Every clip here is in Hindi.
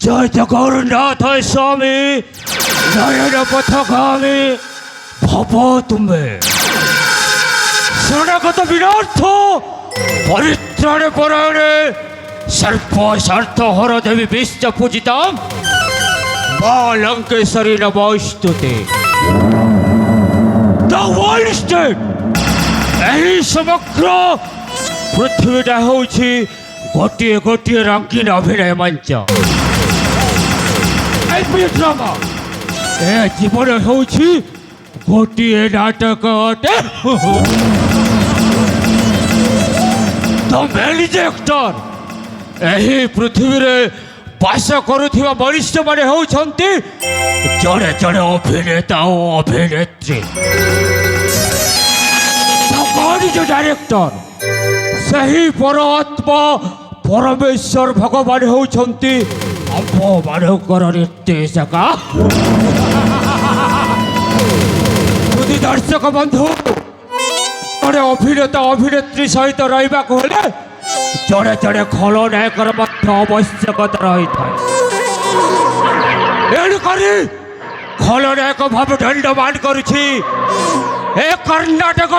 जय जगन्नाथ स्वामी नयन पथगामी भव तुम्हें शरणागत विनार्थ परित्राणे परायणे सर्प स्वार्थ हर देवी विश्व पूजितां मां लंकेश्वरी नमोस्तुते। The world state ଏହି ସମଗ୍ର ପୃଥିବୀଟା ହେଉଛି ଗୋଟିଏ ଗୋଟିଏ ରଙ୍ଗୀନ ଅଭିନୟ ମଞ୍ଚ। ଡ୍ରାମା ଏ ଜୀବନ ହେଉଛି ଗୋଟିଏ ନାଟକ ଅଟେ। ଦ ମେନ୍ ଆକ୍ଟର ଏହି ପୃଥିବୀରେ ବାସ କରୁଥିବା ମଣିଷମାନେ ହେଉଛନ୍ତି ଜଣେ ଜଣେ ଅଭିନେତା ଓ ଅଭିନେତ୍ରୀ। डायरेक्टर सही परआत्मा परमेश्वर भगवान होती आम मानकर निर्देशक। यदि दर्शक बंधु जड़े अभिनेता अभिनेत्री सहित रहा जड़े जड़े खलनायकर आवश्यकता रही है। खलनायक भाव दंडमान करुछि ए कर्णाटक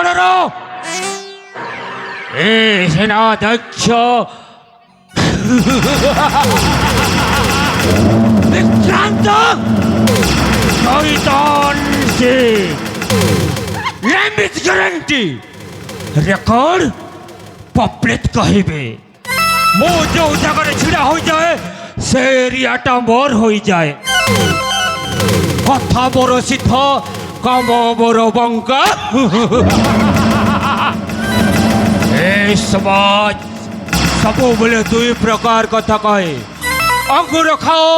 सेनाध्यक्ष विक्रांत गारंटी रेकर्ड पब्लिक कहे मो जो जगह छिड़ा हो जाए से एरियाटा मोर हो जाए। कथा मोर सिद्ध काम मोर बंका। समाज सब बोले दुई प्रकार कथा कहे अंगूर खाओ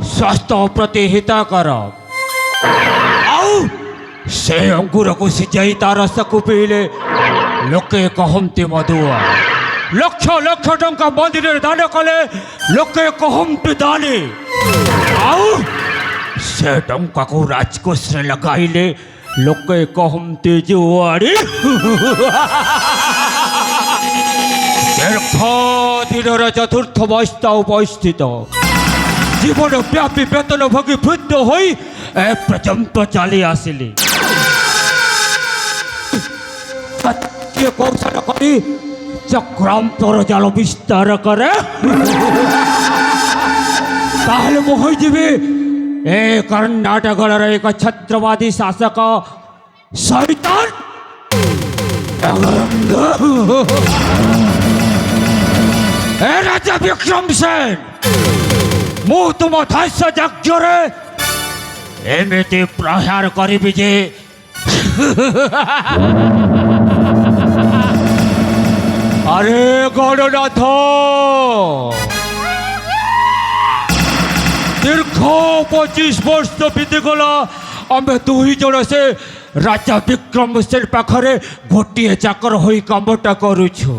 स्वास्थ्य प्रति हितकर आउ से अंगूर को सिझाई तार रस को पीले लोके कहती मधुआ। लक्ष लक्ष टंका मंदिर दान कले लोके कहती दानी आउ से टंका को राजकोष लगाइले लोके कहती जुआरी। दिन चतुर्थ बस्ता उपस्थित जीवन व्यापी वेतन भोगी वृद्ध हो पर्यंत चली आसिली कौशल करी चक्रांतर जाल विस्तार करे मुझे ए कर्णाटक एक छत्रवादी शासक शैतान राजा विक्रम सेन मु तुम धैर्य यज्ञ एमती प्रहार करी जे अरे गणनाथ दीर्घ 25 वर्ष बीतीगला आम दुई जन से राजा विक्रम सेन पाखरे गोटे चाकर हो कामटा करुछु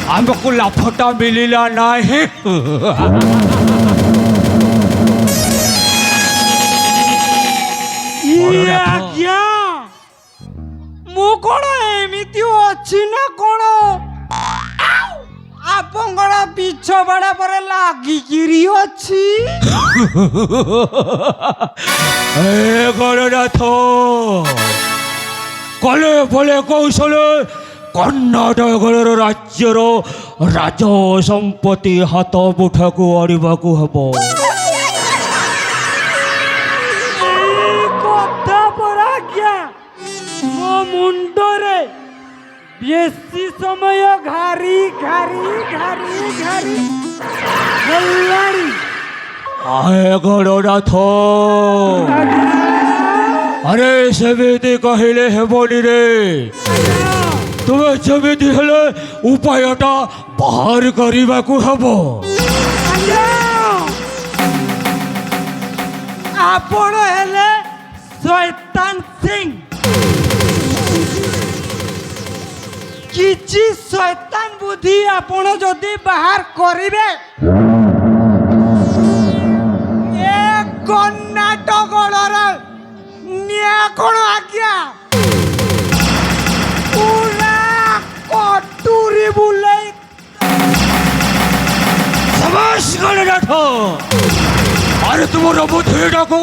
आमको लाभटा मिलला नहीं। आज्ञा मु कौन एमती अच्छी ना कौन आपंगड़ पिछ बड़ा पर लागिरी अच्छी। गणनाथ कले बोले कौशल कर्णाटक राज्यर राज संपत्ति हाथ मुठा को आड़वा को हम कथा पर आज्ञा मो मुंडरे बेसी समय घारी घारी घारी घारी हेलारी। आए गणनाथ अरे सेमिति कहले हेबनी रे तुम्हें जमीती हेले उपायटा बाहर करने को हम आपण हेले शैतान सिंह किछि शैतान बुद्धि आपण जदि बाहर करिवे ए कर्णाटक रे निया कोन आज्ञा पूरा कटुरी बुले ଆସିଗଲେନାଥ ଆରେ ତୁମର ବୁଦ୍ଧିଟାକୁ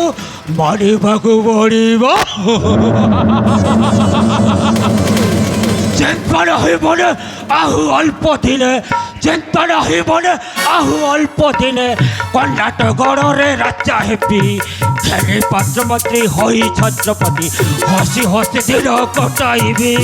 ମାରିବାକୁ ପଡ଼ିବ ଚିନ୍ତା ନାହିଁ ମନେ ଆହୁ ଅଳ୍ପ ଦିନେ ଚିନ୍ତା ନାହିଁ ମନେ ଆହୁ ଅଳ୍ପ ଦିନେ କର୍ଣ୍ଣାଟକରେ ରାଜା ହେବି ଖେଳି ପାଞ୍ଚମନ୍ତ୍ରୀ ହୋଇ ଛତ୍ରପତି ହସି ହସି ଦିନ କଟାଇବି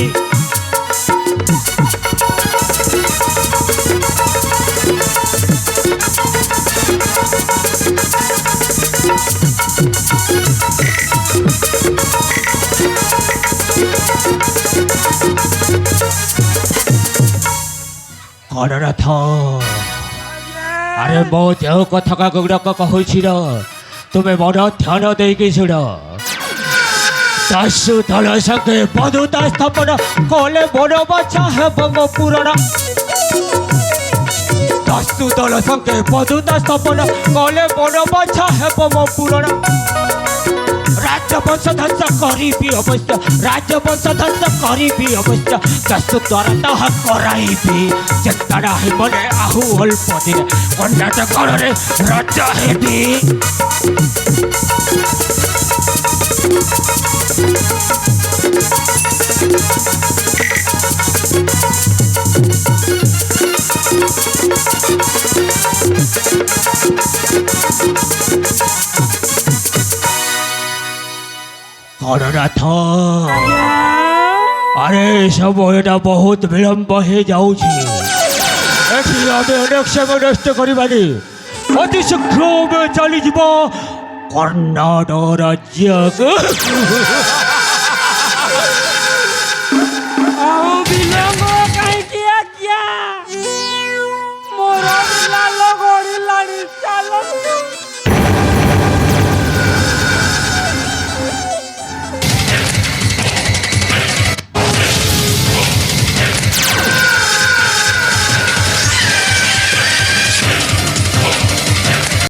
ଗଣନାଥ ଆରେ ମୋ ଯେଉଁ କଥା ଗୁଡ଼ାକ କହୁଛି ତୁମେ ମନ ଧ୍ୟାନ ଦେଇକି ଶୁଣ ଦସ୍ୟୁ ଦଳ ସଙ୍ଗେ ବନ୍ଧୁତା ସ୍ଥାପନ କଲେ ବନ ବାଛା ହେବ ମୋ ପୁରାଣ ଦସ୍ୟୁ ଦଳ ସଙ୍ଗେ ବନ୍ଧୁତା ସ୍ଥାପନ କଲେ ବନ ବାଛା ହେବ ମୋ ପୁରାଣ ରାଜବଂଶ ଧ୍ୱଂସ କରିବି ଅବଶ୍ୟ ରାଜବଂଶ ଧ୍ୱଂସ କରିବି ଅବଶ୍ୟ ଦସ୍ୟୁ ଦ୍ୱାରା ତାହା କରାଇବି ଚିନ୍ତା ନାହିଁ ମନେ ଆହୁ ଅଳ୍ପ ଦିନେ କର୍ଣ୍ଣାଟକରେ ରାଜା ହେବି ଗଣନାଥ আরে সময়টা বহুত বিলম্ব হয়ে যাଉଛି এটি আমি অনেক সময় নষ্ট করিবানি অতি শীঘ্র আমি চালিযিব কর্ণাটক রাজ্যକୁ